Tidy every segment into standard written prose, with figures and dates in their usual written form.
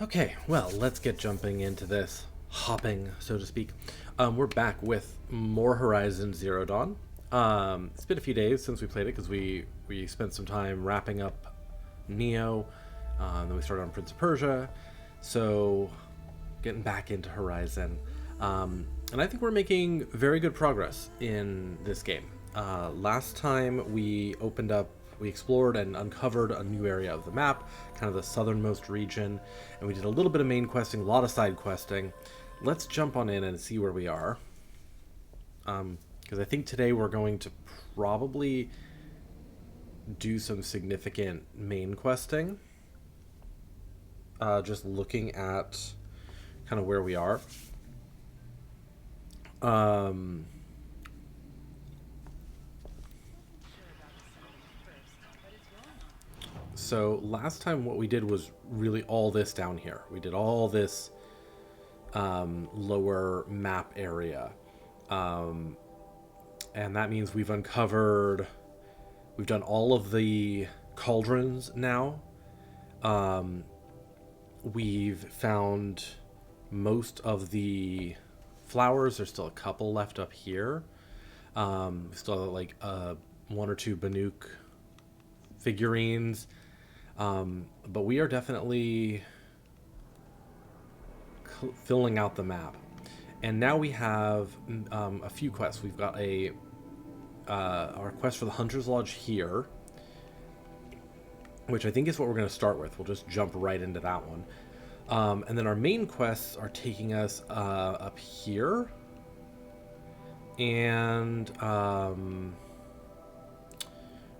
Okay, well, let's get jumping into this, hopping, so to speak. We're back with more Horizon Zero Dawn. It's been a few days since we played it because we spent some time wrapping up Neo, then we started on Prince of Persia, so getting back into Horizon. And I think we're making very good progress in this game. Last time we explored and uncovered a new area of the map, kind of the southernmost region, and we did a little bit of main questing, a lot of side questing. Let's jump on in and see where we are. Because I think today we're going to probably do some significant main questing. Just looking at kind of where we are. So last time what we did was really all this down here. We did all this lower map area. And that means we've done all of the cauldrons now. We've found most of the flowers. There's still a couple left up here. Still like one or two Banuk figurines. But we are definitely filling out the map. And now we have a few quests. We've got our quest for the Hunter's Lodge here, which I think is what we're going to start with. We'll just jump right into that one. And then our main quests are taking us up here. And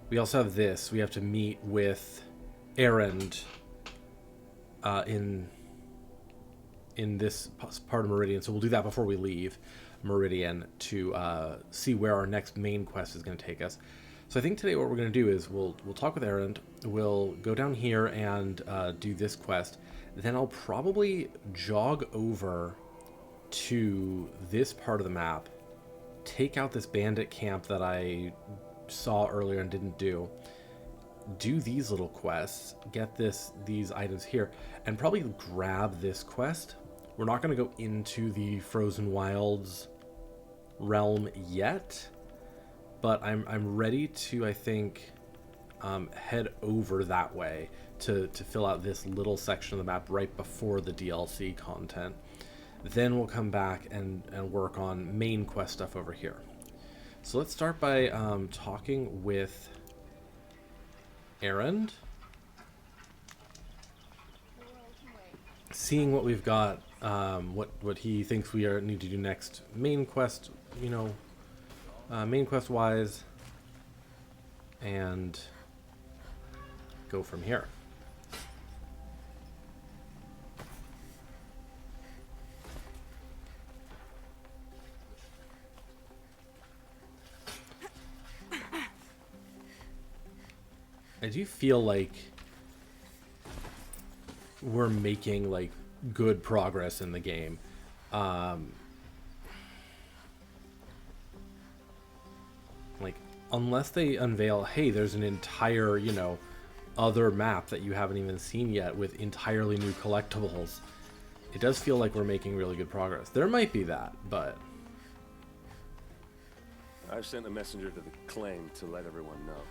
we also have this. We have to meet with Erend in this part of Meridian, so we'll do that before we leave Meridian to see where our next main quest is going to take us. So I think today what we're going to do is we'll talk with Erend, we'll go down here and do this quest, then I'll probably jog over to this part of the map, take out this bandit camp that I saw earlier and didn't do these little quests, get these items here, and probably grab this quest. We're not going to go into the Frozen Wilds realm yet, but I'm ready to, I think, head over that way to fill out this little section of the map right before the DLC content. Then we'll come back and work on main quest stuff over here. So let's start by talking with Erend, seeing what we've got, what he thinks we need to do next, main quest, main quest wise, and go from here. I do feel like we're making like good progress in the game. Like, unless they unveil, hey, there's an entire, other map that you haven't even seen yet with entirely new collectibles, it does feel like we're making really good progress. There might be that, but I've sent a messenger to the claim to let everyone know.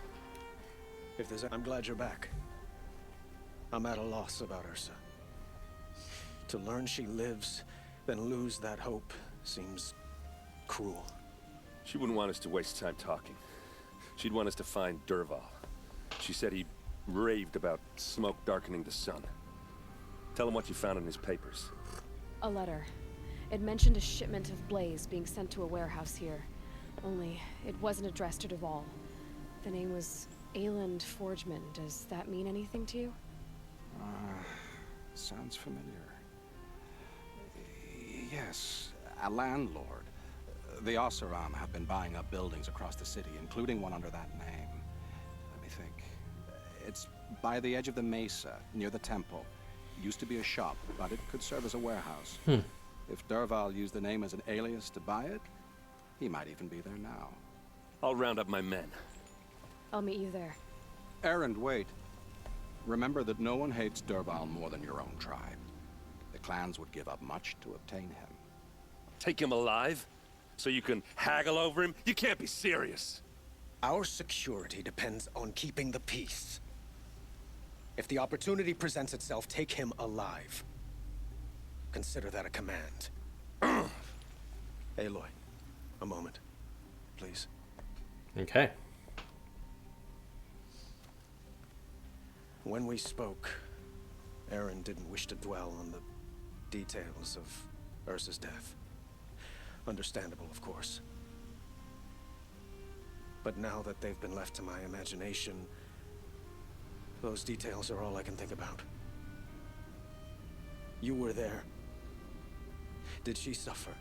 I'm glad you're back. I'm at a loss about Ursa. To learn she lives, then lose that hope seems cruel. She wouldn't want us to waste time talking. She'd want us to find Dervahl. She said he raved about smoke darkening the sun. Tell him what you found in his papers. A letter. It mentioned a shipment of blaze being sent to a warehouse here. Only, it wasn't addressed to Dervahl. The name was Ayland Forgeman. Does that mean anything to you? Sounds familiar. Yes, a landlord. The Oseram have been buying up buildings across the city, including one under that name. Let me think. It's by the edge of the mesa, near the temple. Used to be a shop, but it could serve as a warehouse. If Dervahl used the name as an alias to buy it, he might even be there now. I'll round up my men. I'll meet you there. Erend, wait. Remember that no one hates Dervahl more than your own tribe. The clans would give up much to obtain him. Take him alive? So you can haggle over him? You can't be serious. Our security depends on keeping the peace. If the opportunity presents itself, take him alive. Consider that a command. Aloy, a moment, please. Okay. When we spoke, Eren didn't wish to dwell on the details of Ursa's death. Understandable, of course. But now that they've been left to my imagination, those details are all I can think about. You were there. Did she suffer?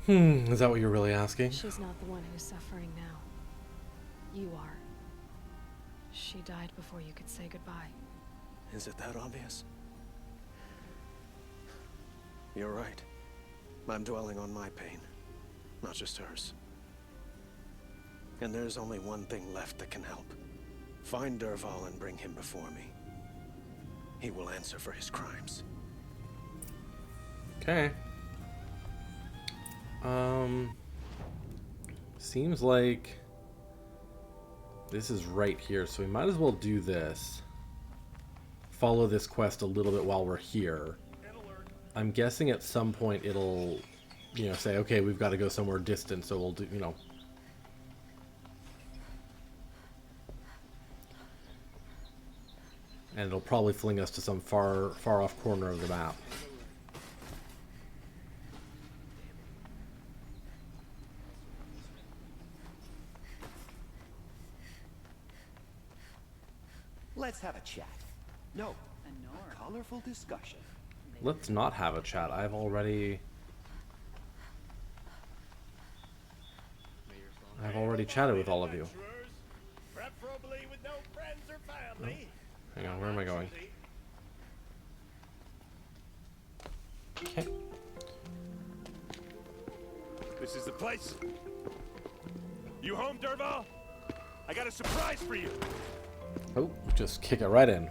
Is that what you're really asking? She's not the one who's suffering now. You are. She died before you could say goodbye. Is it that obvious? You're right. I'm dwelling on my pain, not just hers. And there's only one thing left that can help. Find Dervahl and bring him before me. He will answer for his crimes. Okay. Seems like this is right here, so we might as well do this. Follow this quest a little bit while we're here. I'm guessing at some point it'll, say, okay, we've got to go somewhere distant, so we'll do, and it'll probably fling us to some far off corner of the map. Let's have a chat. No, a colorful discussion. Let's not have a chat. I've already chatted with all of you. Preferably with no friends or family. Hang on, where am I going? Okay. This is the place. You home, Dervahl? I got a surprise for you. Oh, just kick it right in.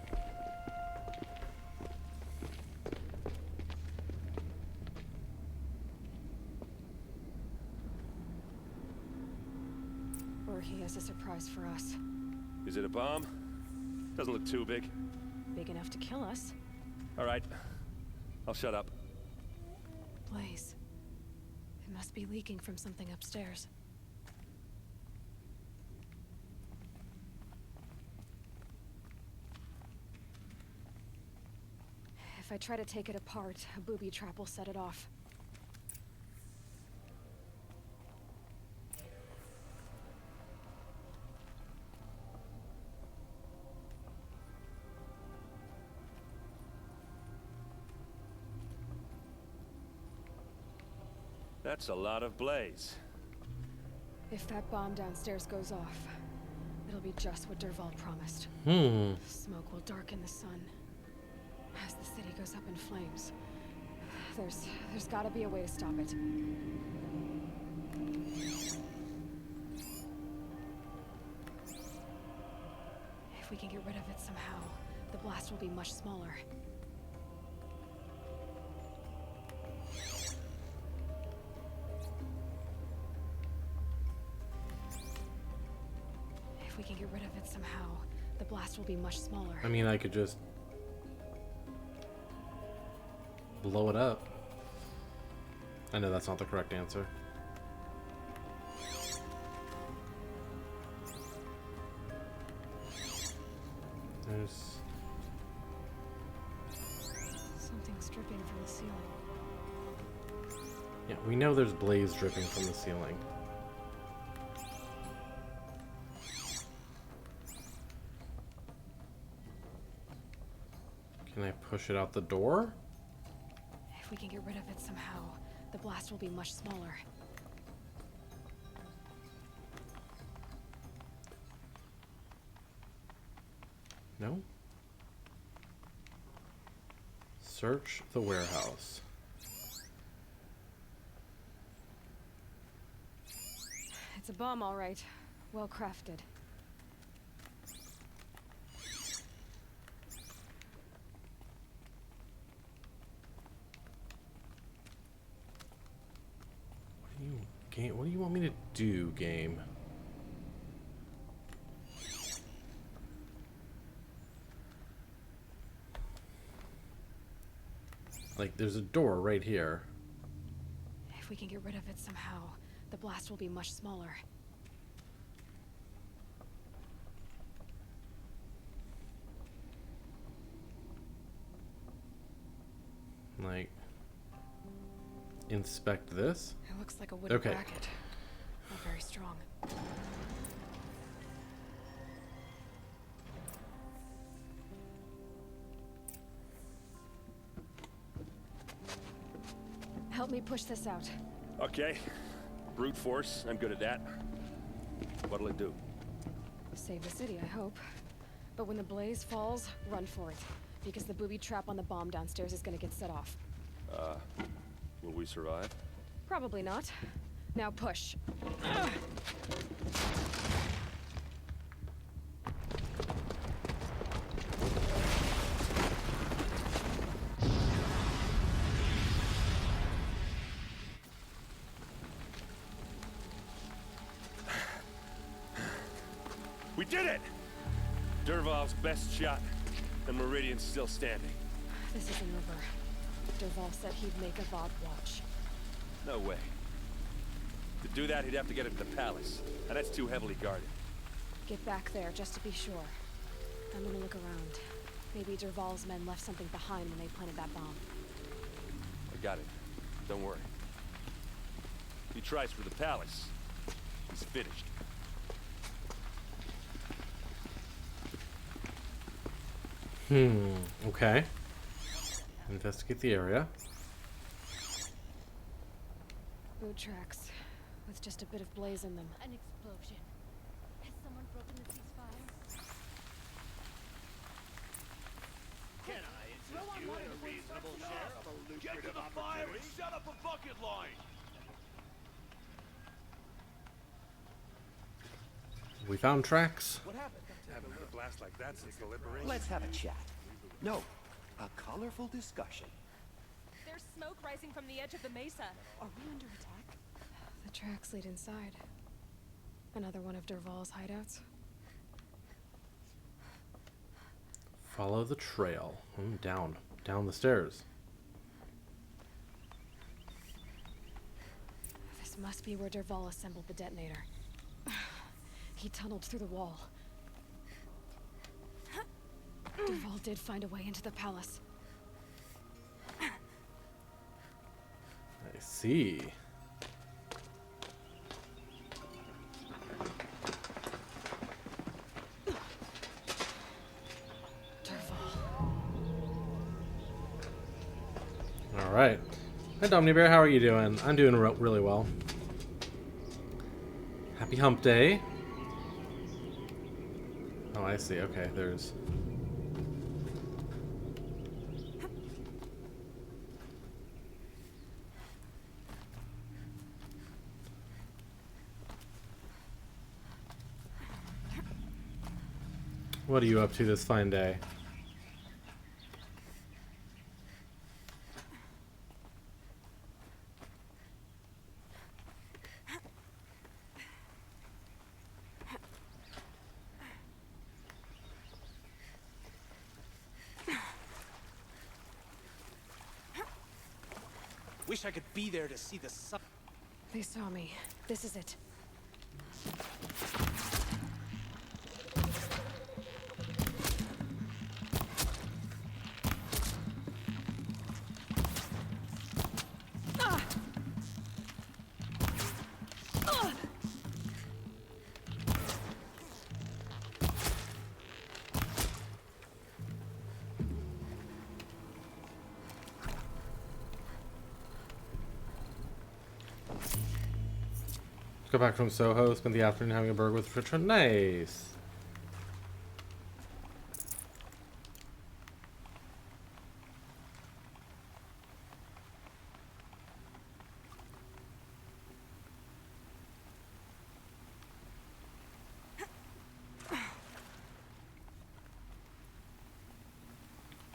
Or he has a surprise for us. Is it a bomb? Doesn't look too big. Big enough to kill us. All right. I'll shut up. Blaze. It must be leaking from something upstairs. If I try to take it apart, a booby trap will set it off. That's a lot of blaze. If that bomb downstairs goes off, it'll be just what Dervahl promised. Smoke will darken the sun. As the city goes up in flames, there's gotta be a way to stop it. If we can get rid of it somehow, the blast will be much smaller. If we can get rid of it somehow, the blast will be much smaller. I mean, I could just blow it up. I know that's not the correct answer. There's Something's dripping from the ceiling. yeah, we know there's blaze dripping from the ceiling. Can I push it out the door? If we can get rid of it somehow, the blast will be much smaller. No? Search the warehouse. It's a bomb, all right. Well crafted. Game, what do you want me to do, game? Like, there's a door right here. If we can get rid of it somehow, the blast will be much smaller. Like, inspect this. It looks like a wooden Okay. bracket. Not very strong. Help me push this out. Okay. Brute force, I'm good at that. What'll it do? Save the city, I hope. But when the blaze falls, run for it. Because the booby trap on the bomb downstairs is gonna get set off. Will we survive? Probably not. Now push. We did it! Dervahl's best shot, and Meridian's still standing. This isn't over. Dervahl said he'd make a Vought watch. No way. To do that, he'd have to get into the palace, and that's too heavily guarded. Get back there, just to be sure. I'm gonna look around. Maybe Dervahl's men left something behind when they planted that bomb. I got it. Don't worry. If he tries for the palace, he's finished. Okay. Investigate the area. Boot tracks, with just a bit of blaze in them. An explosion. Has someone broken the ceasefire? Can I interest you in a reasonable share of a lucrative Get to the fire and set up a bucket line! We found tracks. What happened? Haven't had a blast like that since the liberation. Let's have a chat. No, a colorful discussion. There's smoke rising from the edge of the mesa. Are we under attack? The tracks lead inside. Another one of Dervahl's hideouts. Follow the trail. Down the stairs. This must be where Dervahl assembled the detonator. He tunneled through the wall. Dervahl did find a way into the palace. I see. All right. Hi, Domini Bear. How are you doing? I'm doing really well. Happy Hump Day. Oh, I see. Okay, there's... What are you up to this fine day? Wish I could be there to see the sun. They saw me. This is it. Go back from Soho, spend the afternoon having a burger with Fritcha. Nice.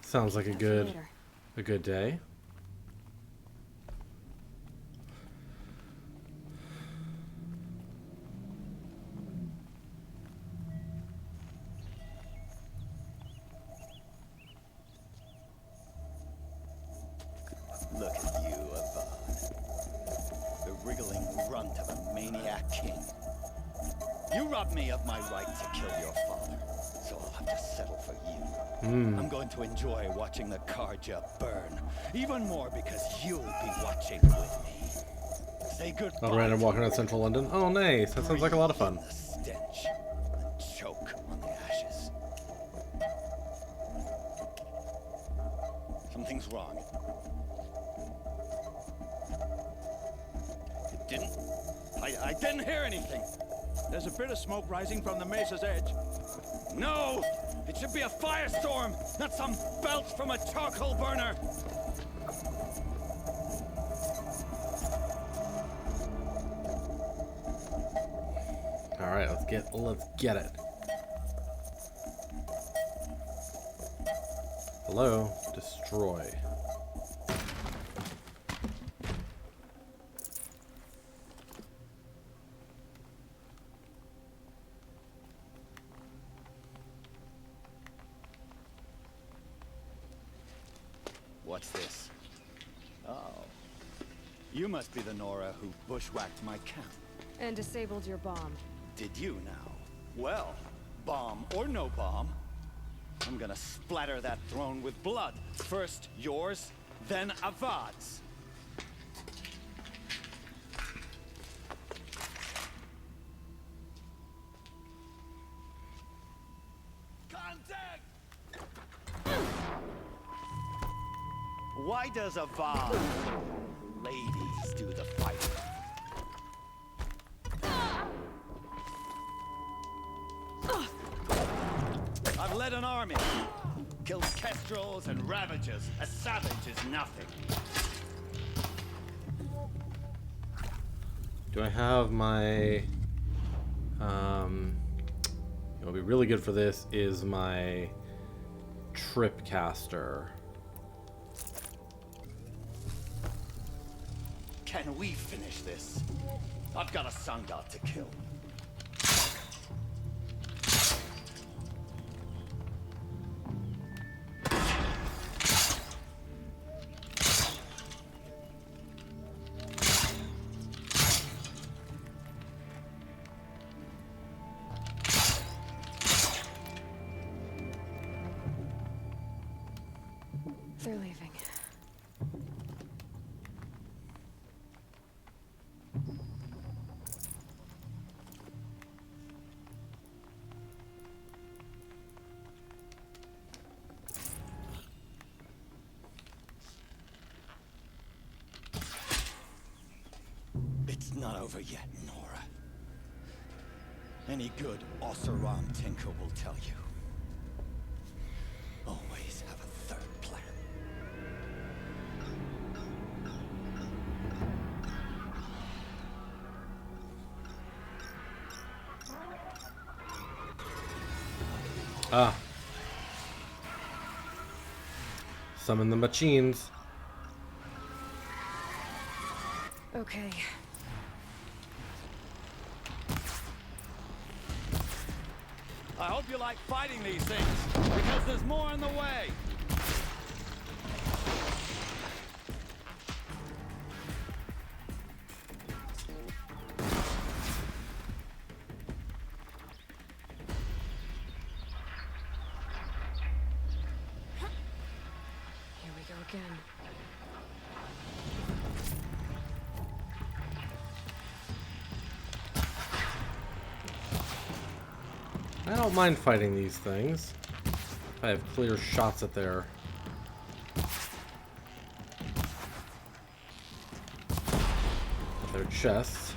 Sounds like a good day. king. You robbed me of my right to kill your father, so I'll have to settle for you. I'm going to enjoy watching the Karja burn, even more because you'll be watching with me. Say goodbye. A random walk around central London. Oh, nice. That sounds like a lot of fun. The stench and choke on the ashes. Something's wrong. It didn't. I didn't hear anything. There's a bit of smoke rising from the mesa's edge. No! It should be a firestorm, not some belch from a charcoal burner! Alright, let's get it. Hello? Destroy. What's this? Oh. You must be the Nora who bushwhacked my camp. And disabled your bomb. Did you now? Well, bomb or no bomb, I'm gonna splatter that throne with blood. First yours, then Avad's. Contact! Why does Avad ladies do the fighting? I've led an army. Killed kestrels and ravagers. A savage is nothing. Do I have my... What'll be really good for this is my Tripcaster. Can we finish this? I've got a sun god to kill. They're leaving. It's not over yet, Nora. Any good Oseram tinker will tell you. Always have a third plan. Ah. Summon the machines. Okay. I hope you like fighting these things, because there's more in the way. Here we go again. I don't mind fighting these things. If I have clear shots at their chests.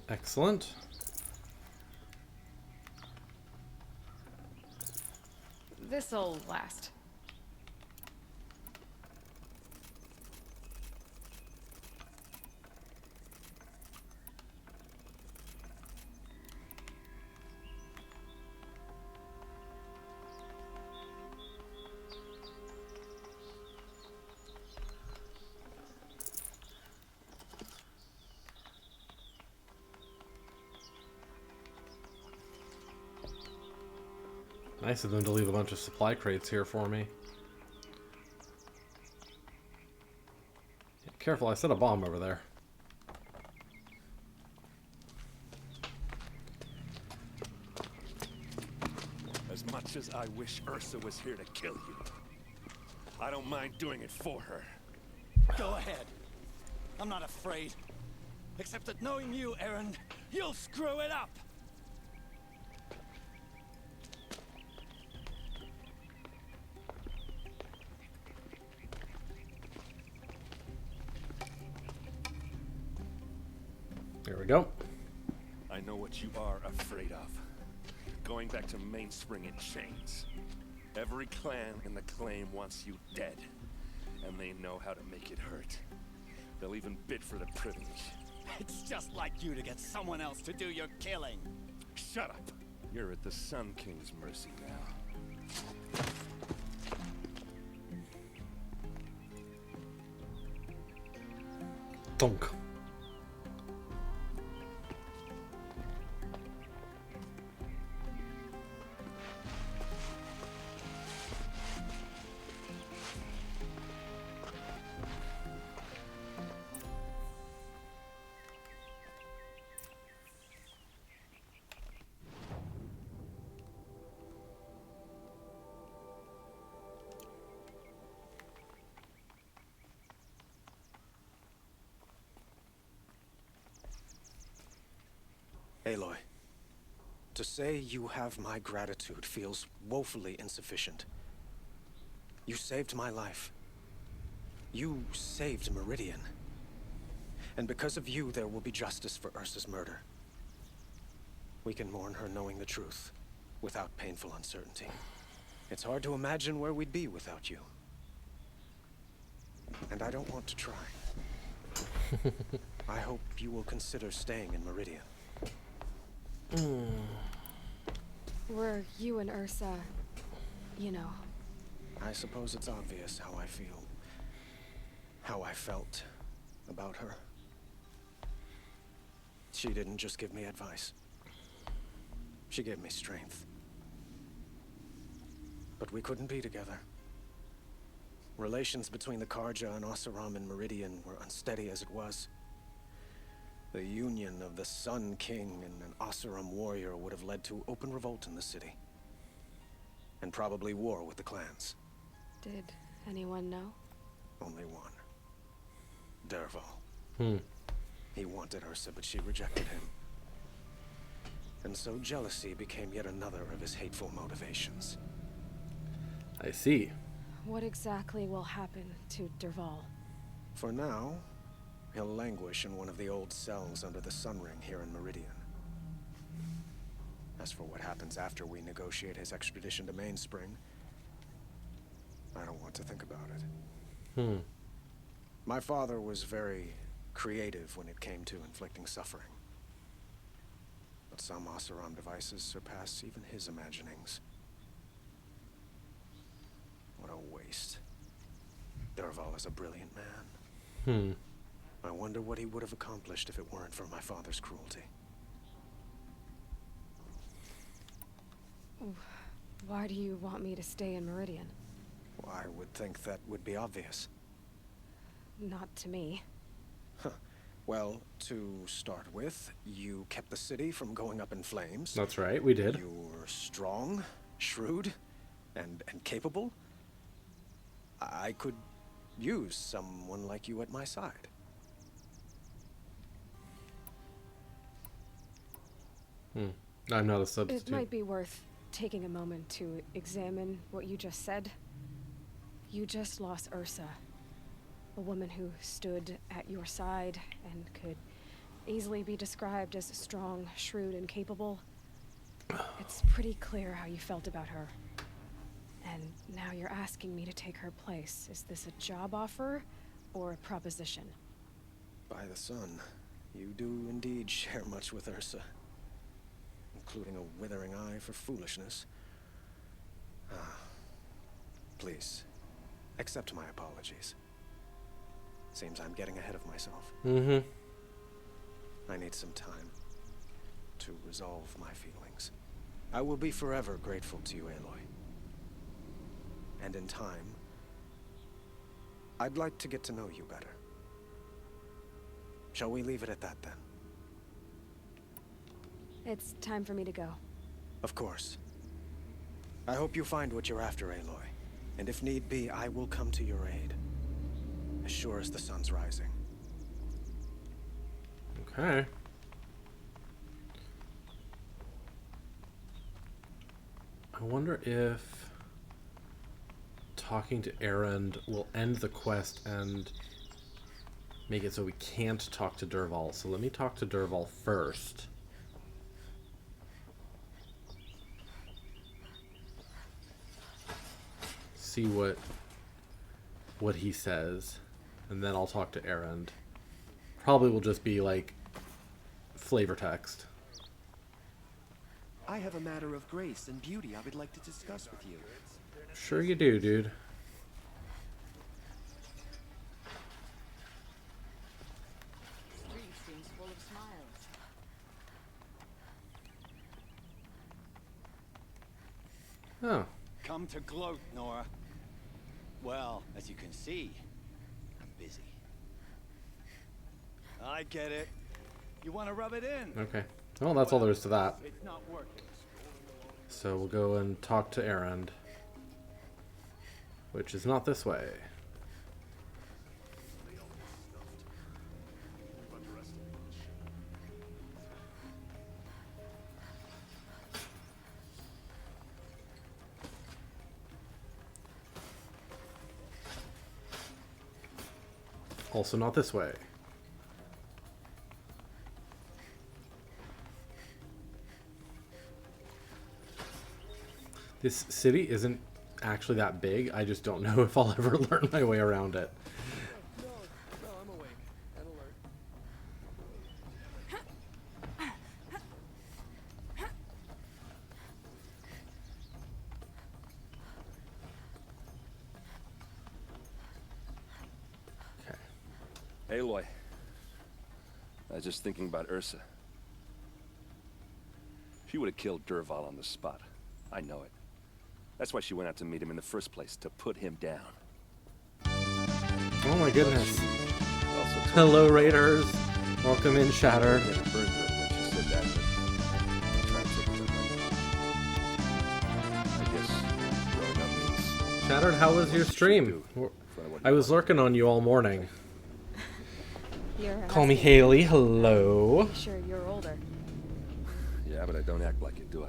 Excellent. This'll last. Nice of them to leave a bunch of supply crates here for me. Careful, I set a bomb over there. As much as I wish Ursa was here to kill you, I don't mind doing it for her. Go ahead. I'm not afraid. Except that knowing you, Aaron, you'll screw it up. There we go. I know what you are afraid of. Going back to Mainspring in chains. Every clan in the claim wants you dead. And they know how to make it hurt. They'll even bid for the privilege. It's just like you to get someone else to do your killing. Shut up! You're at the Sun King's mercy now. Donk. Aloy, to say you have my gratitude feels woefully insufficient. You saved my life. You saved Meridian. And because of you, there will be justice for Ursa's murder. We can mourn her knowing the truth, without painful uncertainty. It's hard to imagine where we'd be without you. And I don't want to try. I hope you will consider staying in Meridian. Were you and Ursa, you know? I suppose it's obvious how I feel. How I felt about her. She didn't just give me advice. She gave me strength. But we couldn't be together. Relations between the Karja and Oseram and Meridian were unsteady as it was. The union of the Sun King and an Oseram warrior would have led to open revolt in the city. And probably war with the clans. Did anyone know? Only one. Dervahl. He wanted Ursa, but she rejected him. And so jealousy became yet another of his hateful motivations. I see. What exactly will happen to Dervahl? For now, he'll languish in one of the old cells under the Sun Ring here in Meridian. As for what happens after we negotiate his extradition to Mainspring, I don't want to think about it. My father was very creative when it came to inflicting suffering. But some Oseram devices surpass even his imaginings. What a waste. Dervahl is a brilliant man. I wonder what he would have accomplished if it weren't for my father's cruelty. Why do you want me to stay in Meridian? Well, I would think that would be obvious. Not to me. Well, to start with, you kept the city from going up in flames. That's right, we did. You were strong, shrewd, and capable. I could use someone like you at my side. I'm not a substitute. It might be worth taking a moment to examine what you just said. You just lost Ursa, a woman who stood at your side and could easily be described as strong, shrewd, and capable. It's pretty clear how you felt about her. And now you're asking me to take her place. Is this a job offer or a proposition? By the sun, you do indeed share much with Ursa, including a withering eye for foolishness. Please, accept my apologies. Seems I'm getting ahead of myself. Mm-hmm. I need some time to resolve my feelings. I will be forever grateful to you, Aloy. And in time, I'd like to get to know you better. Shall we leave it at that, then? It's time for me to go. Of course. I hope you find what you're after, Aloy. And if need be, I will come to your aid. As sure as the sun's rising. Okay. I wonder if talking to Erend will end the quest and make it so we can't talk to Dervahl. So let me talk to Dervahl first. See what he says, and then I'll talk to Erend. Probably will just be like flavor text. I have a matter of grace and beauty I would like to discuss with you. Sure you do, dude. Street seems full of smiles. Oh. Come to gloat, Nora. Well, as you can see, I'm busy. I get it. You want to rub it in? Okay. Well, that's all there is to that. It's not working. So we'll go and talk to Erend, which is not this way. Also not this way. This city isn't actually that big. I just don't know if I'll ever learn my way around it. No, I'm awake and alert. Okay. Aloy, I was just thinking about Ursa. She would have killed Dervahl on the spot. I know it. That's why she went out to meet him in the first place, to put him down. Oh my goodness. Also told Hello, me- Raiders. Welcome in, Shattered. She had a bird when she said that, but I tried to take it to her. I guess growing up means Shattered, how was your stream? in front of what I you was want. lurking on you all morning. You're Call me asking- Haley. Hello. Sure, you're older. Yeah, but I don't act like it, do I?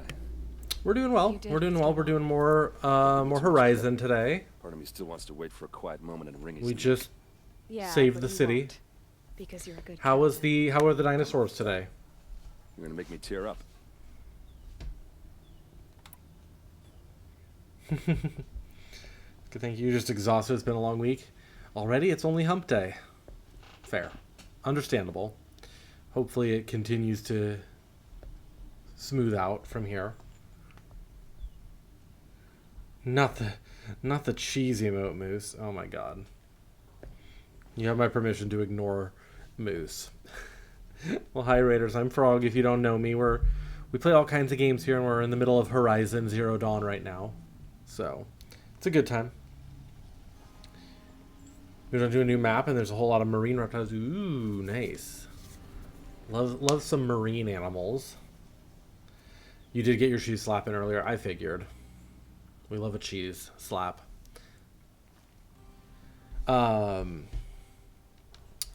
We're doing well. You did. We're doing well. We're doing more Horizon today. Part of me still wants to wait for a quiet moment and wring his We neck. just Yeah, saved but the you city. won't, because you're a good How captain. are the dinosaurs today? You're gonna make me tear up. Good, thank you. Just exhausted. It's been a long week. Already, it's only hump day. Fair. Understandable. Hopefully it continues to smooth out from here. Not the cheese emote, Moose. Oh my god. You have my permission to ignore Moose. Well, hi Raiders. I'm Frog. If you don't know me, we play all kinds of games here, and we're in the middle of Horizon Zero Dawn right now. So, it's a good time. We're gonna do a new map, and there's a whole lot of marine reptiles. Ooh, nice. Love some marine animals. You did get your cheese slap in earlier. I figured. We love a cheese slap.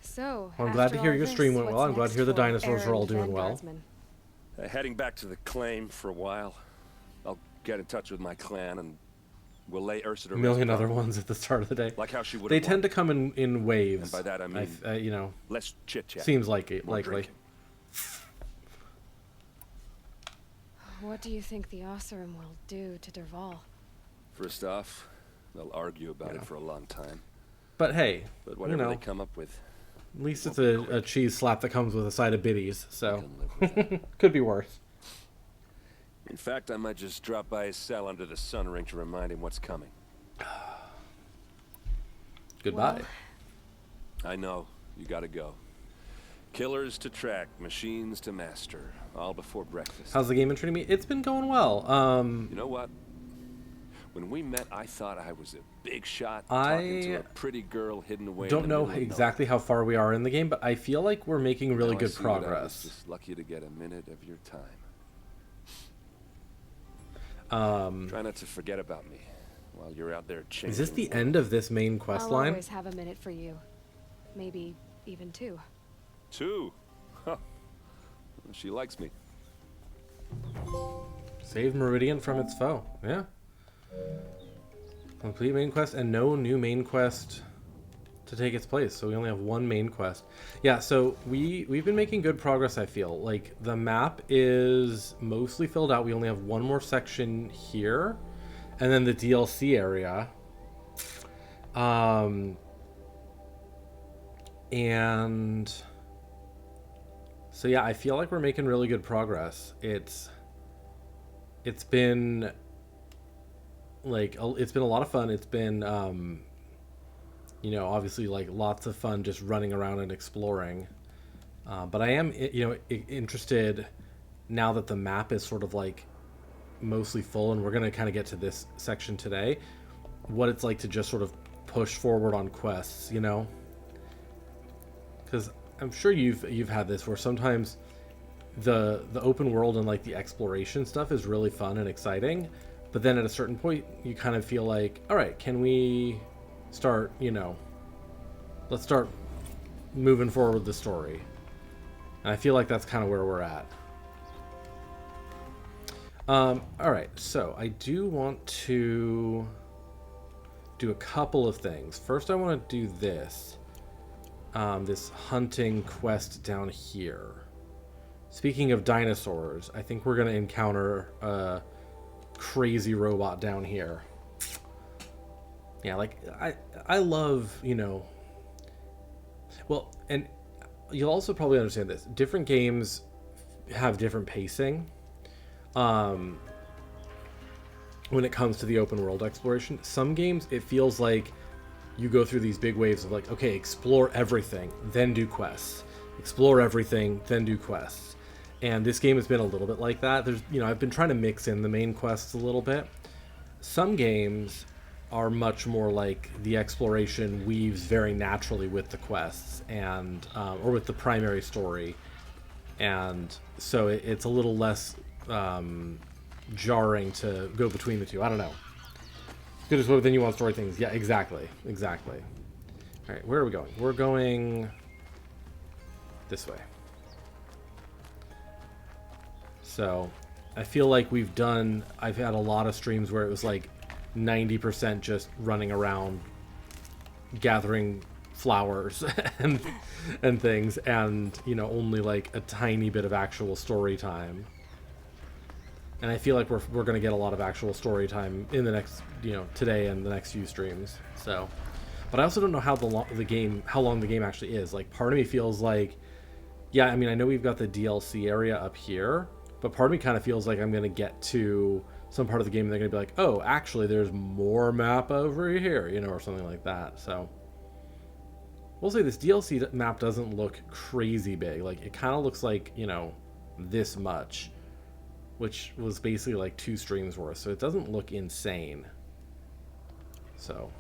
So, Well, I'm glad to after hear all your this, stream went well. what's I'm glad to next hear the for dinosaurs are all Erend doing Van well. Guardsman? Heading back to the claim for a while. I'll get in touch with my clan and we'll lay Ursa to A rest million other properly. ones at the start of the day. Like how she would They have tend to wanted. come in waves. And by that I mean you know, less chit-chat. seems like it, more likely. drinking. what do you think the Osseram will do to Derval? First off, they'll argue about it for a long time. But hey, But whatever they come up with, at least it's a cheese slap that comes with a side of biddies, so could be worse. In fact, I might just drop by his cell under the sun ring to remind him what's coming. Goodbye. Well, I know, you gotta go. Killers to track, machines to master, all before breakfast. How's the game been treating me? It's been going well. You know what? When we met, I thought I was a big shot talking to a pretty girl hidden away. Don't know exactly how far we are in the game, but I feel like we're making really good progress. Just lucky to get a minute of your time. Try not to forget about me while you're out there changing. Is this the end of this main quest I'll line? always have a minute for you. Maybe even 2. 2? Huh. She likes me. Save Meridian from its foe. Yeah. Complete main quest and no new main quest to take its place. So we only have one main quest. Yeah, so we've been making good progress, I feel. Like, the map is mostly filled out. We only have one more section here. And then the DLC area. And so yeah, I feel like we're making really good progress. It's been like, it's been a lot of fun. It's been you know, obviously, like, lots of fun just running around and exploring. But I am, you know, interested now that the map is sort of like mostly full, and we're gonna kind of get to this section today, what it's like to just sort of push forward on quests, you know? Because I'm sure you've had this where sometimes the open world and like the exploration stuff is really fun and exciting, but then at a certain point you kind of feel like, all right, can we start, you know, let's start moving forward with the story. And I feel like that's kind of where we're at. All right, so I do want to do a couple of things. First, I want to do this. This hunting quest down here. Speaking of dinosaurs, I think we're going to encounter a crazy robot down here. Yeah, like, I love, you know... Well, and you'll also probably understand this. Different games have different pacing. When it comes to the open world exploration, some games, it feels like you go through these big waves of like, okay, explore everything, then do quests. Explore everything, then do quests. And this game has been a little bit like that. There's, you know, I've been trying to mix in the main quests a little bit. Some games are much more like the exploration weaves very naturally with the quests and or with the primary story, and so it's a little less jarring to go between the two. I don't know. Good as well, then you want story things. Yeah, exactly. All right, where are we going? We're going this way. So I feel like I've had a lot of streams where it was like 90% just running around gathering flowers and things, and, you know, only like a tiny bit of actual story time. And I feel like we're going to get a lot of actual story time in the next, you know, today and the next few streams. So, but I also don't know how long the game actually is. Like, part of me feels like, yeah, I mean, I know we've got the DLC area up here, but part of me kind of feels like I'm going to get to some part of the game and they're going to be like, oh, actually, there's more map over here, you know, or something like that. So, we'll say this DLC map doesn't look crazy big. Like, it kind of looks like, you know, this much, which was basically like 2 streams worth. So it doesn't look insane. So,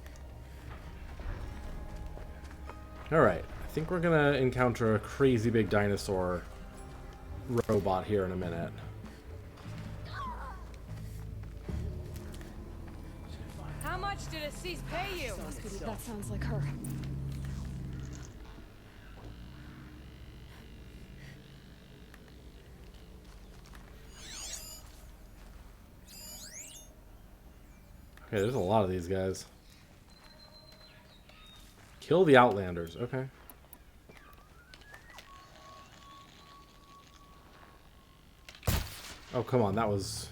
all right. I think we're going to encounter a crazy big dinosaur robot here in a minute. How much did Assis pay you? That sounds like her. Okay, there's a lot of these guys. Kill the Outlanders. Okay. Oh, come on, that was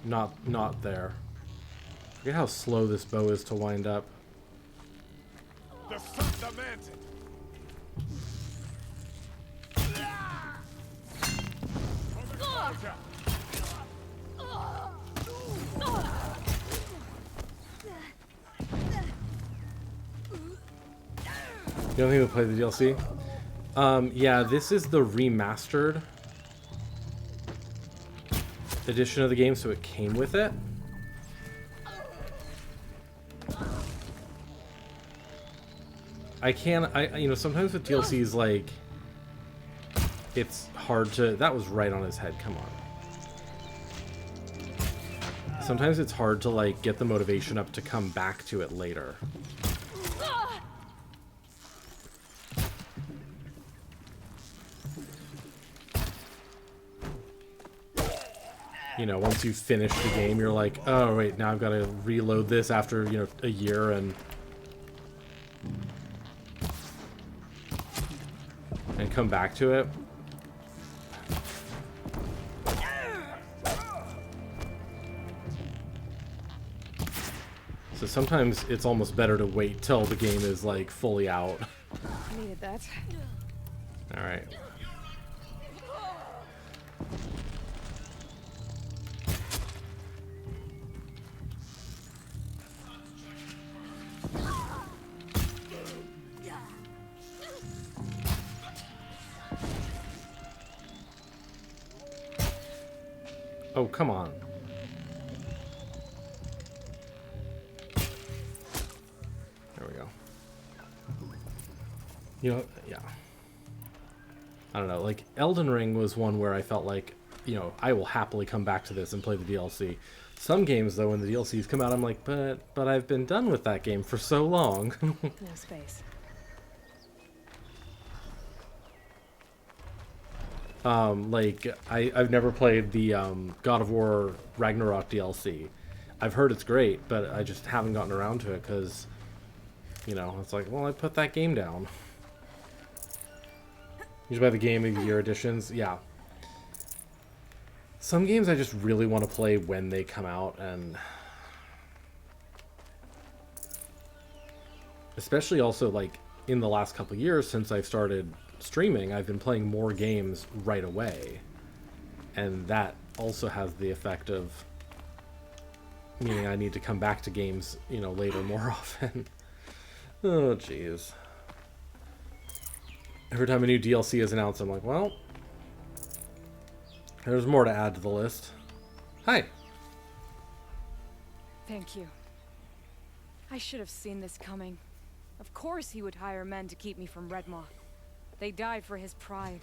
not there. Forget how slow this bow is to wind up. The sun demands it. You don't think we'll play the DLC? Yeah, this is the remastered edition of the game, so it came with it. You know, sometimes with DLCs, like, it's hard to... That was right on his head, come on. Sometimes it's hard to, like, get the motivation up to come back to it later. You know, once you finish the game, you're like, oh, wait, now I've got to reload this after, you know, a year and come back to it. So sometimes it's almost better to wait till the game is, like, fully out. I needed that. Alright. Oh, come on. There we go. You know, yeah. I don't know, like, Elden Ring was one where I felt like, you know, I will happily come back to this and play the DLC. Some games, though, when the DLCs come out, I'm like, but I've been done with that game for so long. No space. Like, I've never played the God of War Ragnarok DLC. I've heard it's great, but I just haven't gotten around to it because, you know, it's like, well, I put that game down. You should buy the Game of the Year editions. Yeah. Some games I just really want to play when they come out, and especially also, like, in the last couple of years since I've started streaming, I've been playing more games right away, and that also has the effect of meaning I need to come back to games, you know, later more often. Oh jeez. Every time a new DLC is announced, I'm like, well, there's more to add to the list. Hi. Thank you. I should have seen this coming. Of course he would hire men to keep me from Redmaw. They died for his pride.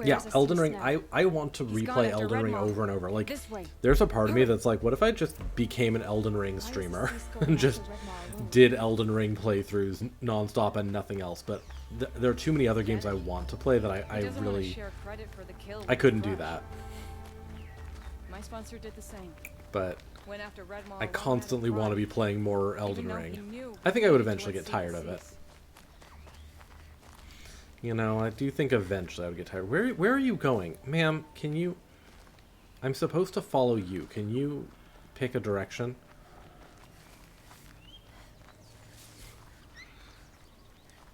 Yeah, Elden Ring, I want to replay Elden Ring over and over. Like, there's a part of me that's like, what if I just became an Elden Ring streamer and just did Elden Ring playthroughs nonstop and nothing else? But there are too many other games I want to play that I really... I couldn't do that. My sponsor did the same. But I constantly want to be playing more Elden Ring. I think I would eventually get tired of it. You know, I do think eventually I would get tired. Where are you going? Ma'am, can you... I'm supposed to follow you. Can you pick a direction?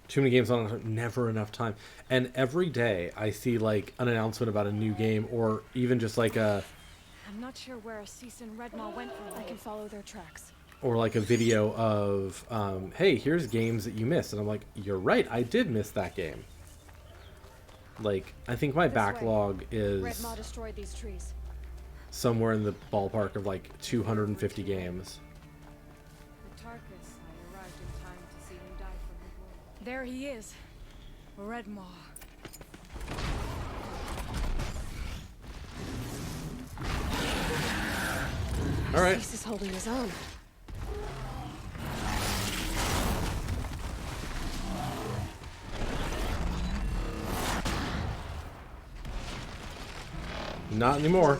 Too many games on, never enough time. And every day I see, like, an announcement about a new game, or even just like a... I'm not sure where Assis and Redmaw went from. I can follow their tracks. Or like a video of, hey, here's games that you missed. And I'm like, you're right, I did miss that game. Like, I think my backlog is Redmaw destroyed these trees. Somewhere in the ballpark of like 250 games. I arrived in time to see him die for his work. There he is, Redmaw. All right. He's holding his own. Not anymore.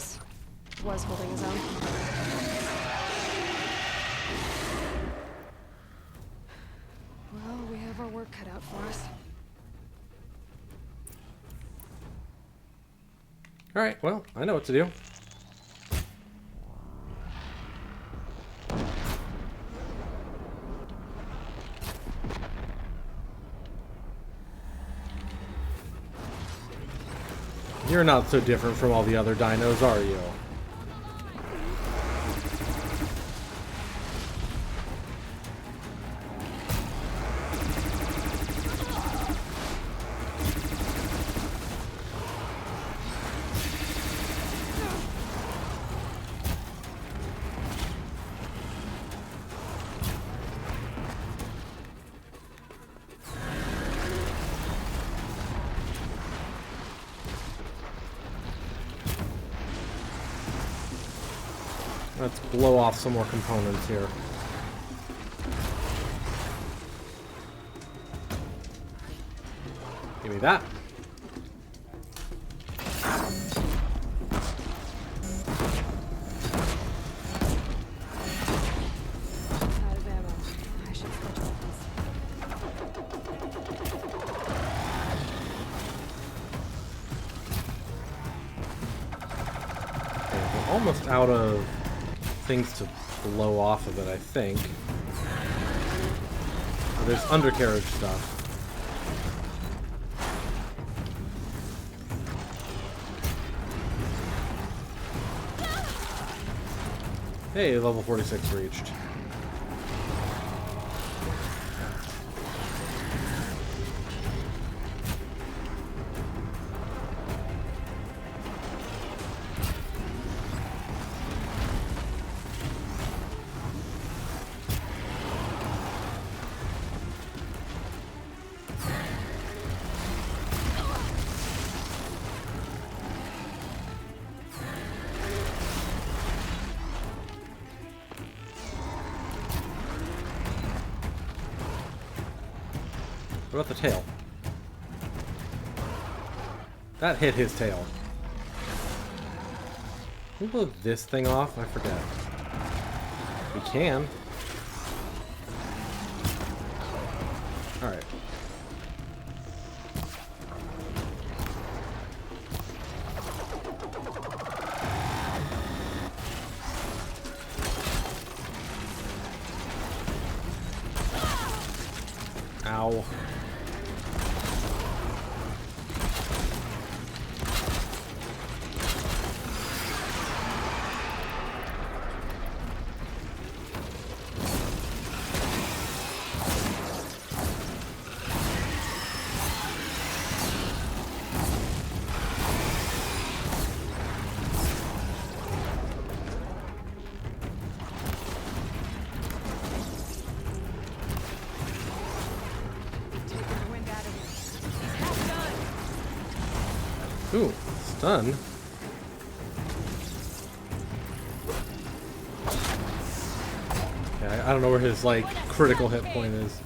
Was holding his own. Well, we have our work cut out for us. Alright, well, I know what to do. You're not so different from all the other dinos, are you? Let's blow off some more components here. Give me that. Out of ammo. I should switch weapons. Okay, we're almost out of things to blow off of it, I think. There's undercarriage stuff. Hey, level 46 reached. What about the tail? That hit his tail. Can we blow this thing off? I forget. We can. Alright. Ow. Ooh, stun. Okay, I don't know where his, like, critical hit point is.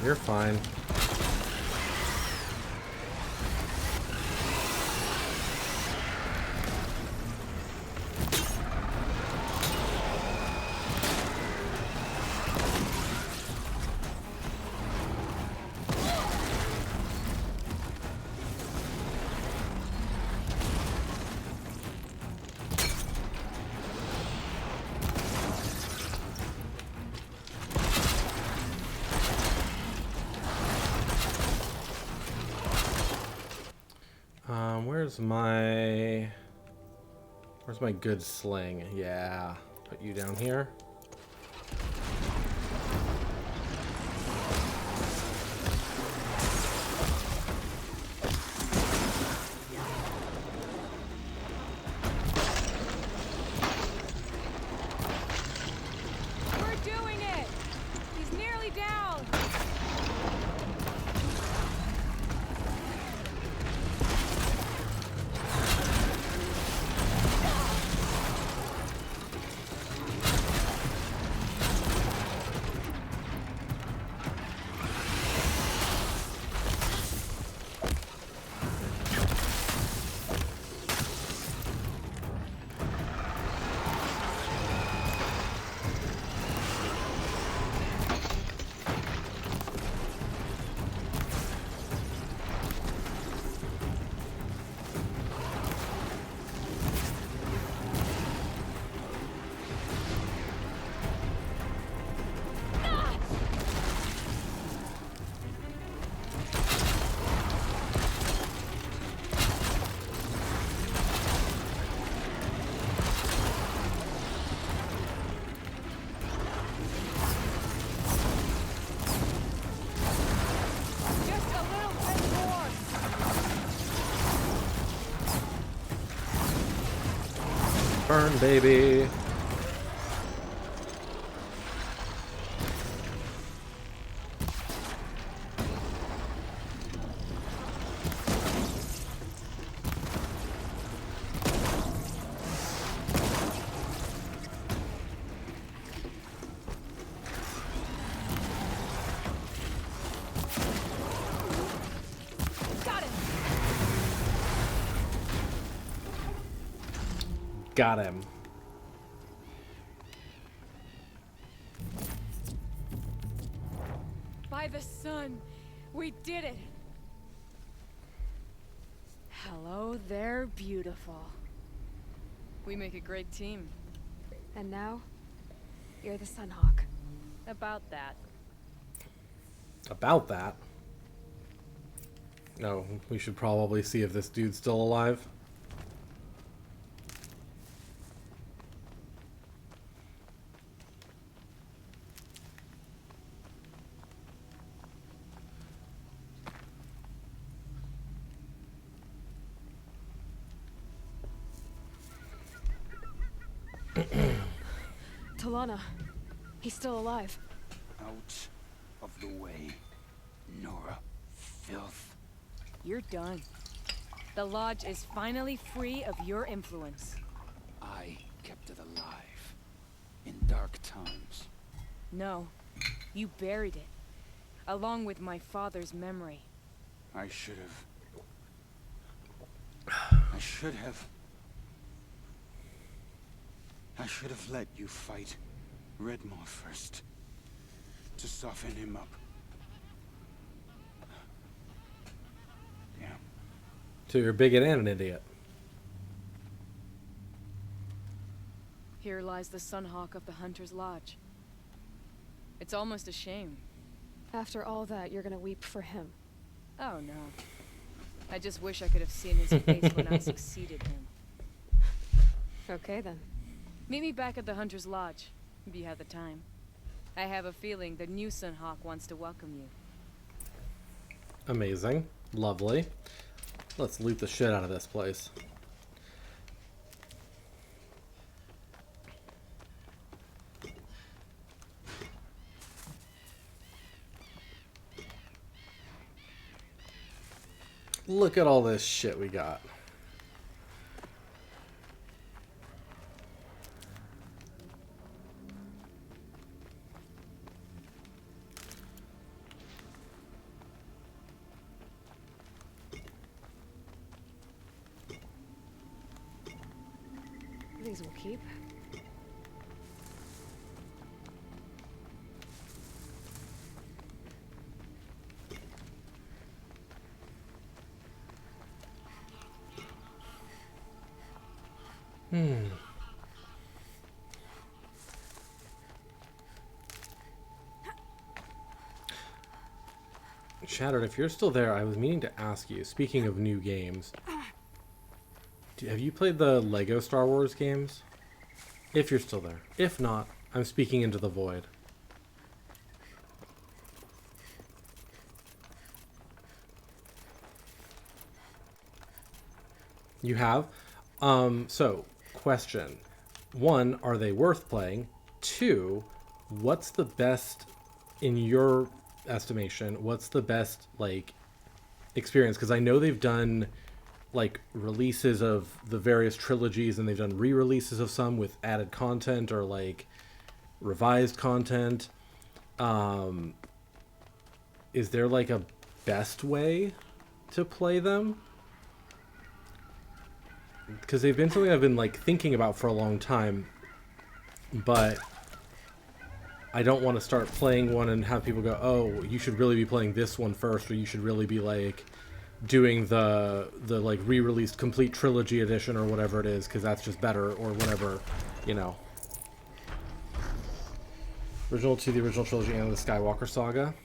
You're fine. Where's my good sling? Yeah, put you down here. We're doing it! He's nearly down! Burn, baby. Got him. By the sun, we did it. Hello there, beautiful. We make a great team. And now, you're the Sunhawk. About that. About that? No, we should probably see if this dude's still alive. Talana. He's still alive. Out of the way, Nora. Filth. You're done. The Lodge is finally free of your influence. I kept it alive. In dark times. No. You buried it. Along with my father's memory. I should have let you fight Redmaw first. To soften him up. Yeah. So you're a bigot and an idiot. Here lies the Sunhawk of the Hunter's Lodge. It's almost a shame. After all that, you're gonna weep for him. Oh no. I just wish I could have seen his face when I succeeded him. Okay then. Meet me back at the Hunter's Lodge, if you have the time. I have a feeling the new Sunhawk wants to welcome you. Amazing. Lovely. Let's loot the shit out of this place. Look at all this shit we got. These will keep. Shattered, if you're still there, I was meaning to ask you, speaking of new games, have you played the Lego Star Wars games? If you're still there. If not, I'm speaking into the void. You have? So, question. 1, are they worth playing? 2, what's the best, in your estimation, what's the best, like, experience? Because I know they've done, like, releases of the various trilogies, and they've done re-releases of some with added content or, like, revised content. Is there, like, a best way to play them? Because they've been something I've been, like, thinking about for a long time, but I don't want to start playing one and have people go, oh, you should really be playing this one first, or you should really be, like, doing the like, re-released complete trilogy edition or whatever it is, because that's just better, or whatever, you know. Original to the original trilogy and the Skywalker Saga.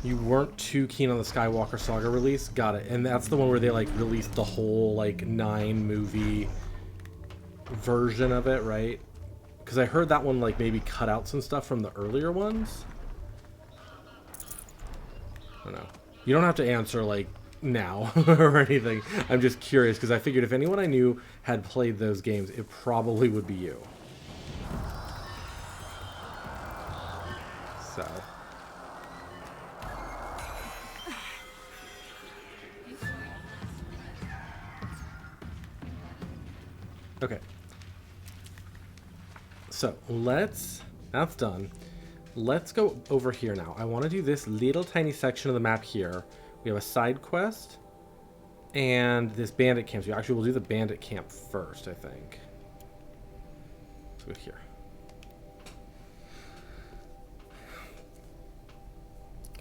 You weren't too keen on the Skywalker Saga release? Got it. And that's the one where they, like, released the whole, like, 9-movie version of it, right? Because I heard that one, like, maybe cut out some stuff from the earlier ones. I don't know. You don't have to answer, like, now or anything. I'm just curious because I figured if anyone I knew had played those games, it probably would be you. So. Okay. So that's done. Let's go over here now. I want to do this little tiny section of the map here. We have a side quest and this bandit camp. So actually, we'll do the bandit camp first, I think. Let's go here.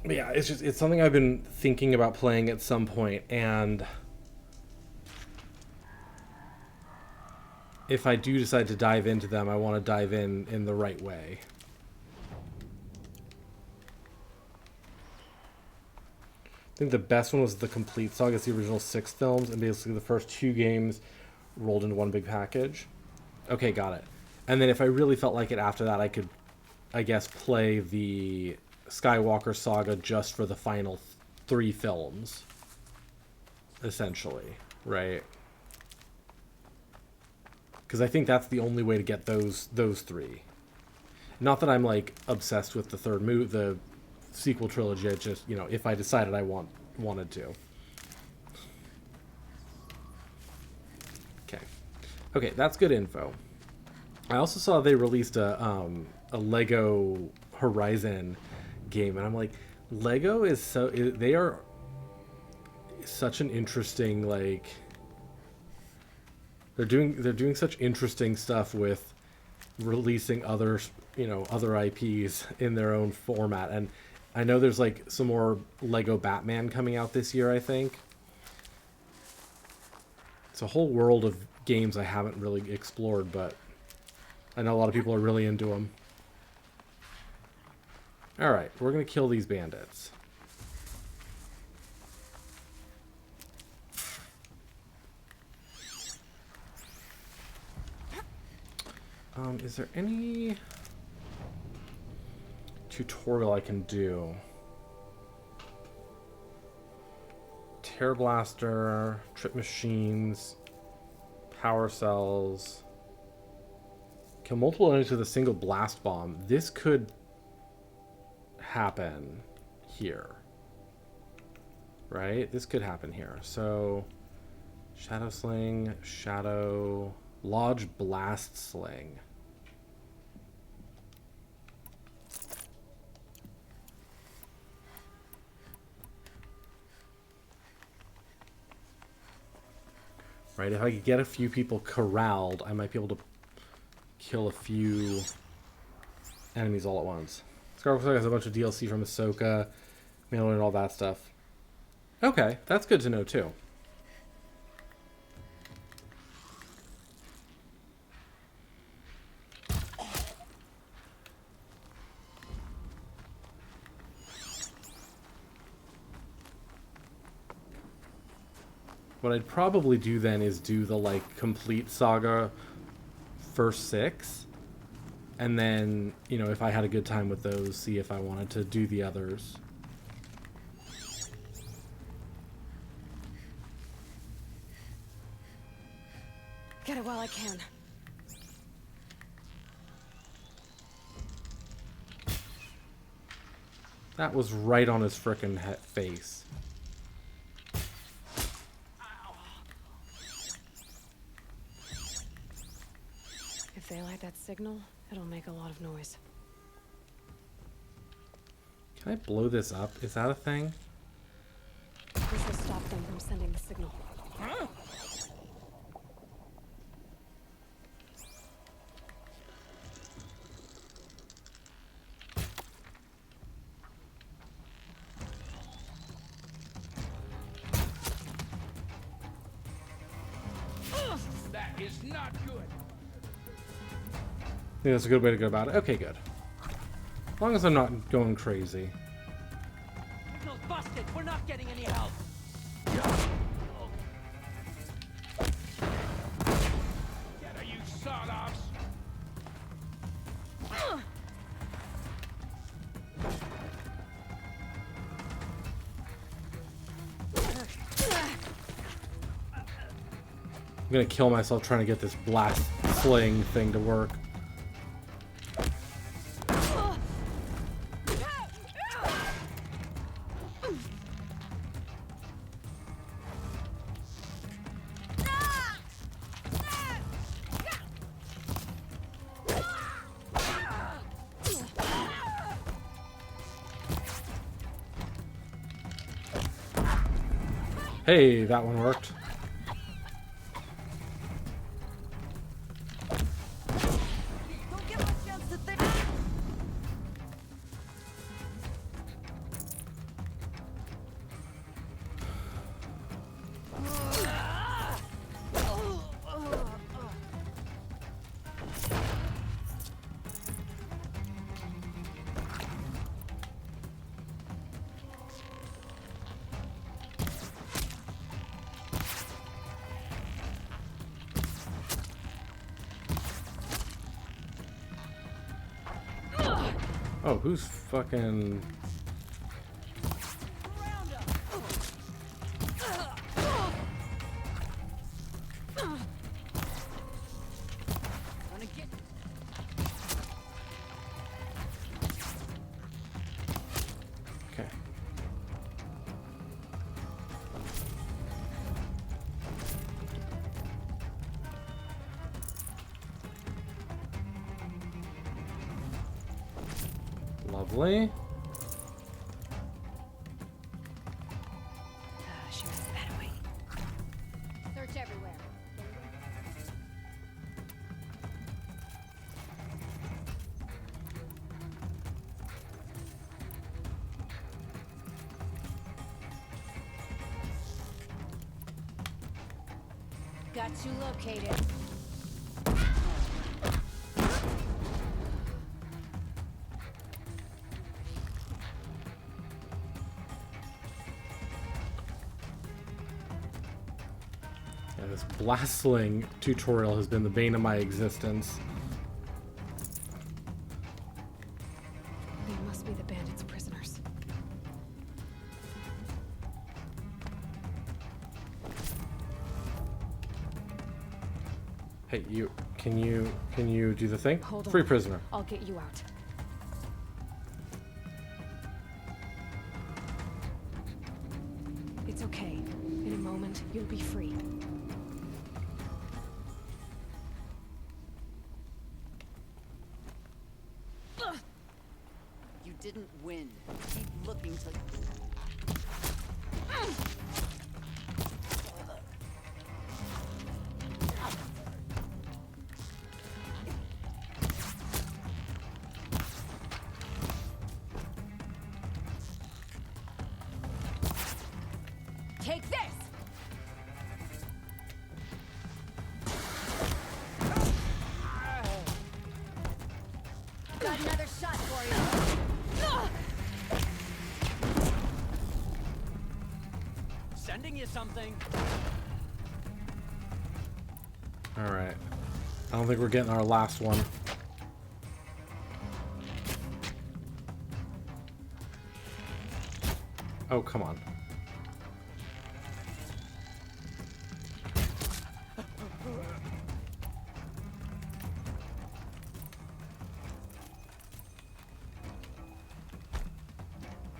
But yeah, it's something I've been thinking about playing at some point, and if I do decide to dive into them, I want to dive in the right way. I think the best one was the complete saga. It's the original 6 films, and basically the first 2 games rolled into one big package. Okay, got it. And then if I really felt like it after that, I could, I guess, play the Skywalker saga just for the final 3 films, essentially, right? Because I think that's the only way to get those 3. Not that I'm like obsessed with the third movie, the sequel trilogy. It's just, you know, if I decided I wanted to. Okay, that's good info. I also saw they released a Lego Horizon game, and I'm like, Lego is so, they are such an interesting, like, they're doing such interesting stuff with releasing other, you know, other IPs in their own format. And I know there's like some more Lego Batman coming out this year, I think. It's a whole world of games I haven't really explored, but I know a lot of people are really into them. Alright, we're going to kill these bandits. Is there any tutorial I can do? Tear Blaster, Trip Machines, Power Cells. Kill multiple enemies with a single blast bomb. This could happen here. Right? This could happen here. So, Shadow Sling, Shadow... Lodge Blast Sling. Right, if I could get a few people corralled, I might be able to kill a few enemies all at once. Skywalker has a bunch of DLC from Ahsoka, Mandalorian, and all that stuff. Okay, that's good to know too. What I'd probably do then is do the, like, complete saga first 6. And then, you know, if I had a good time with those, see if I wanted to do the others. Get it while I can. That was right on his frickin' face. If they light that signal, it'll make a lot of noise. Can I blow this up? Is that a thing? This will stop them from sending the signal. That is not good. I think that's a good way to go about it. Okay, good. As long as I'm not going crazy. Signal's busted. We're not getting any help. Get her, you sawed-offs. I'm gonna kill myself trying to get this blast sling thing to work. Hey, that one worked. Don't give him a chance to think. Oh, who's fucking... Okay. Lovely. She went that way. Search everywhere. Got you located. Yeah, this blast sling tutorial has been the bane of my existence. They must be the bandits' prisoners. Hey, you can you do the thing? Hold on. Free prisoner. I'll get you out. It's okay. In a moment, you'll be free. You didn't win. Keep looking to... Take this! Got another shot for you. Sending you something. All right. I don't think we're getting our last one. Oh, come on.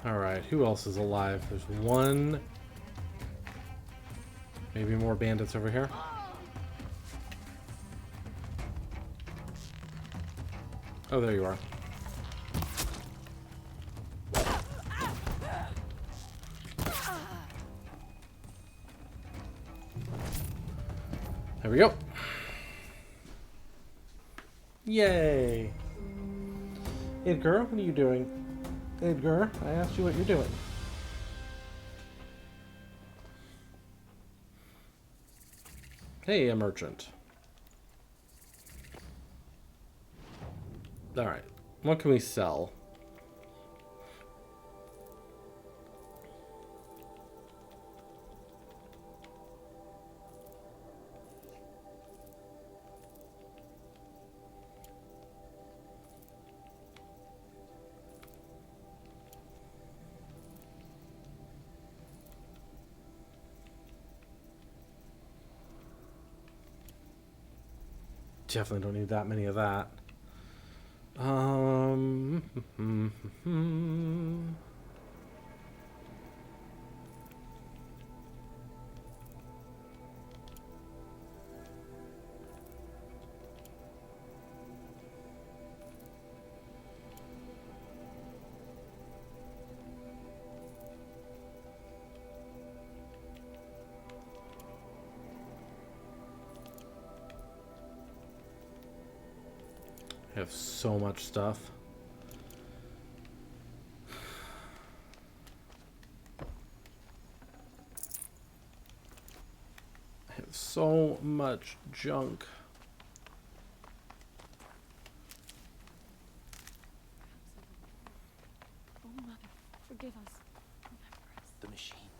All right, who else is alive? There's one. Maybe more bandits over here. Oh, there you are. There we go. Yay. Edgar, what are you doing? Edgar, I asked you what you're doing. Hey, a merchant. Alright, what can we sell? definitely don't need that many of that. I have so much stuff. I have so much junk. Oh, Mother, forgive us. The machine.